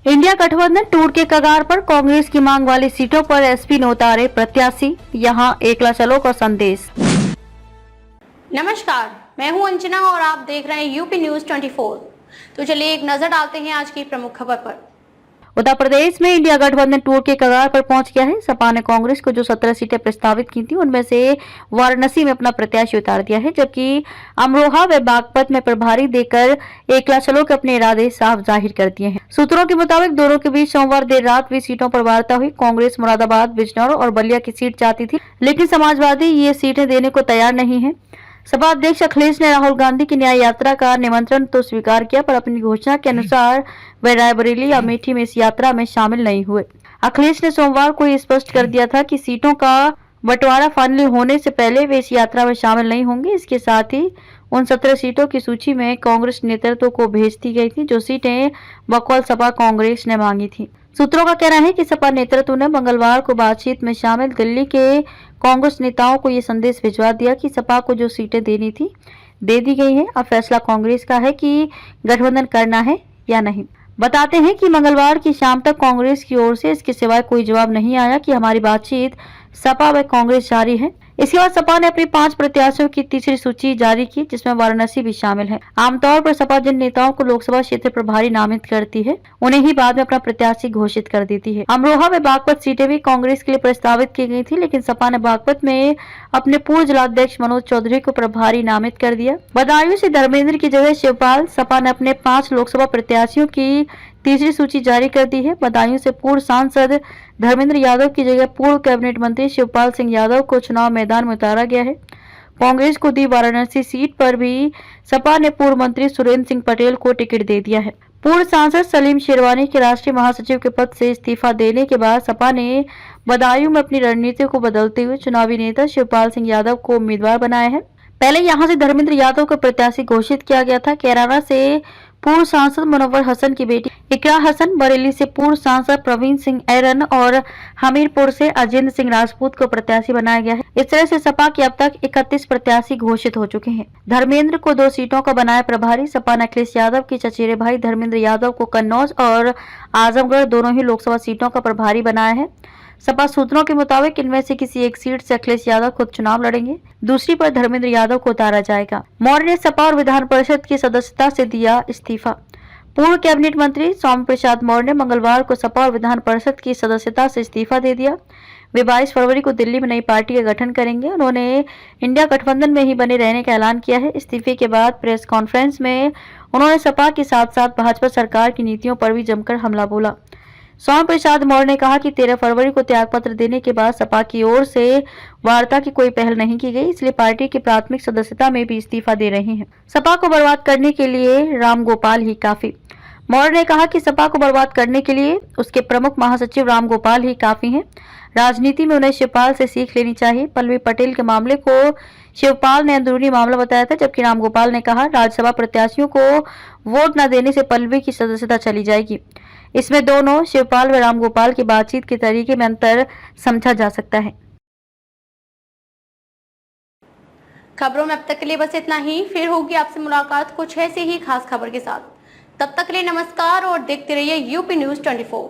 India गठबंधन tour के कगार पर कांग्रेस की मांग वाली सीटों पर एसपी ने उतारे प्रत्याशी, यहां एकला चलो का संदेश। नमस्कार, मैं हूं अंजना और आप देख रहे हैं यूपी न्यूज 24। तो चलिए एक नजर डालते हैं आज की प्रमुख खबर पर। उत्तर प्रदेश में इंडिया गठबंधन टूर के कगार पर पहुंच गया है। सपा ने कांग्रेस को जो 17 सीटें प्रस्तावित की थी उनमें से वाराणसी में अपना प्रत्याशी उतार दिया है, जबकि अमरोहा व बागपत में प्रभारी देकर एकला चलो के अपने इरादे साफ जाहिर कर दिए हैं। सूत्रों के मुताबिक दोनों के बीच सोमवार देर रात भी सीटों पर वार्ता हुई। कांग्रेस मुरादाबाद, बिजनौर और बलिया की सीट चाहती थी, लेकिन समाजवादी ये सीटें देने को तैयार नहीं है। सपा अध्यक्ष अखिलेश ने राहुल गांधी की न्याय यात्रा का निमंत्रण तो स्वीकार किया, पर अपनी घोषणा के अनुसार वे रायबरेली या अमेठी में इस यात्रा में शामिल नहीं हुए। अखिलेश ने सोमवार को ये स्पष्ट कर दिया था कि सीटों का बंटवारा फाइनल होने से पहले वे इस यात्रा में शामिल नहीं होंगे। इसके साथ ही उन 17 सीटों की सूची में कांग्रेस नेतृत्व को भेज दी गई थी, जो सीटें बकौल सपा कांग्रेस ने मांगी थी। सूत्रों का कहना है कि सपा नेतृत्व ने मंगलवार को बातचीत में शामिल दिल्ली के कांग्रेस नेताओं को ये संदेश भिजवा दिया कि सपा को जो सीटें देनी थी दे दी गई हैं। अब फैसला कांग्रेस का है कि गठबंधन करना है या नहीं। बताते हैं कि मंगलवार की शाम तक कांग्रेस की ओर से इसके सिवाय कोई जवाब नहीं आया कि हमारी बातचीत सपा व कांग्रेस जारी है। इसके बाद सपा ने अपनी 5 प्रत्याशियों की तीसरी सूची जारी की, जिसमें वाराणसी भी शामिल है। आमतौर पर सपा जिन नेताओं को लोकसभा क्षेत्र प्रभारी नामित करती है उन्हें ही बाद में अपना प्रत्याशी घोषित कर देती है। अमरोहा व बागपत सीटें भी कांग्रेस के लिए प्रस्तावित की गई थी, लेकिन सपा ने बागपत में अपने पूर्व जिलाध्यक्ष मनोज चौधरी को प्रभारी नामित कर दिया। बदायूं से धर्मेंद्र की जगह शिवपाल, सपा ने अपने 5 लोकसभा प्रत्याशियों की तीसरी सूची जारी कर दी है। बदायूं से पूर्व सांसद धर्मेंद्र यादव की जगह पूर्व कैबिनेट मंत्री शिवपाल सिंह यादव को चुनाव मैदान में उतारा गया है। कांग्रेस को दी वाराणसी सीट पर भी सपा ने पूर्व मंत्री सुरेंद्र सिंह पटेल को टिकट दे दिया है। पूर्व सांसद सलीम शेरवानी के राष्ट्रीय महासचिव के पद से इस्तीफा देने के बाद सपा ने बदायूं में अपनी रणनीति को बदलते हुए चुनावी नेता शिवपाल सिंह यादव को उम्मीदवार बनाया है। पहले यहां से धर्मेंद्र यादव को प्रत्याशी घोषित किया गया था। कैराना से पूर्व सांसद मुनव्वर हसन की बेटी इकरा हसन, बरेली से पूर्व सांसद प्रवीण सिंह ऐरन और हमीरपुर से अजिंद सिंह राजपूत को प्रत्याशी बनाया गया है। इस तरह से सपा के अब तक 31 प्रत्याशी घोषित हो चुके हैं। धर्मेंद्र को 2 सीटों का बनाया प्रभारी। सपा ने अखिलेश यादव के चचेरे भाई धर्मेंद्र यादव को कन्नौज और आजमगढ़ दोनों ही लोकसभा सीटों का प्रभारी बनाया है। सपा सूत्रों के मुताबिक इनमें से किसी एक सीट से अखिलेश यादव खुद चुनाव लड़ेंगे, दूसरी पर धर्मेंद्र यादव को उतारा जाएगा। मौर्य ने सपा और विधान परिषद की सदस्यता से दिया इस्तीफा। पूर्व कैबिनेट मंत्री स्वामी प्रसाद मौर्य ने मंगलवार को सपा और विधान परिषद की सदस्यता से इस्तीफा दे दिया। वे 22 फरवरी को दिल्ली में नई पार्टी का गठन करेंगे। उन्होंने इंडिया गठबंधन में ही बने रहने का ऐलान किया है। इस्तीफे के बाद प्रेस कॉन्फ्रेंस में उन्होंने सपा के साथ साथ भाजपा सरकार की नीतियों पर भी जमकर हमला बोला। स्वामी प्रसाद मौर्य ने कहा कि 13 फरवरी को त्यागपत्र देने के बाद सपा की ओर से वार्ता की कोई पहल नहीं की गई, इसलिए पार्टी की प्राथमिक सदस्यता में भी इस्तीफा दे रहे हैं। सपा को बर्बाद करने के लिए रामगोपाल ही काफी। मौर्य ने कहा कि सपा को बर्बाद करने के लिए उसके प्रमुख महासचिव रामगोपाल ही काफी हैं। राजनीति में उन्हें शिवपाल से सीख लेनी चाहिए। पल्लवी पटेल के मामले को शिवपाल ने अंदरूनी मामला बताया था, जबकि रामगोपाल ने कहा राज्यसभा प्रत्याशियों को वोट न देने से पल्लवी की सदस्यता चली जाएगी। इसमें दोनों शिवपाल व रामगोपाल की बातचीत के तरीके में अंतर समझा जा सकता है। खबरों में अब तक के लिए बस इतना ही। फिर होगी आपसे मुलाकात कुछ ऐसी ही खास खबर के साथ। तब तक के लिए नमस्कार और देखते रहिए यूपी न्यूज 24।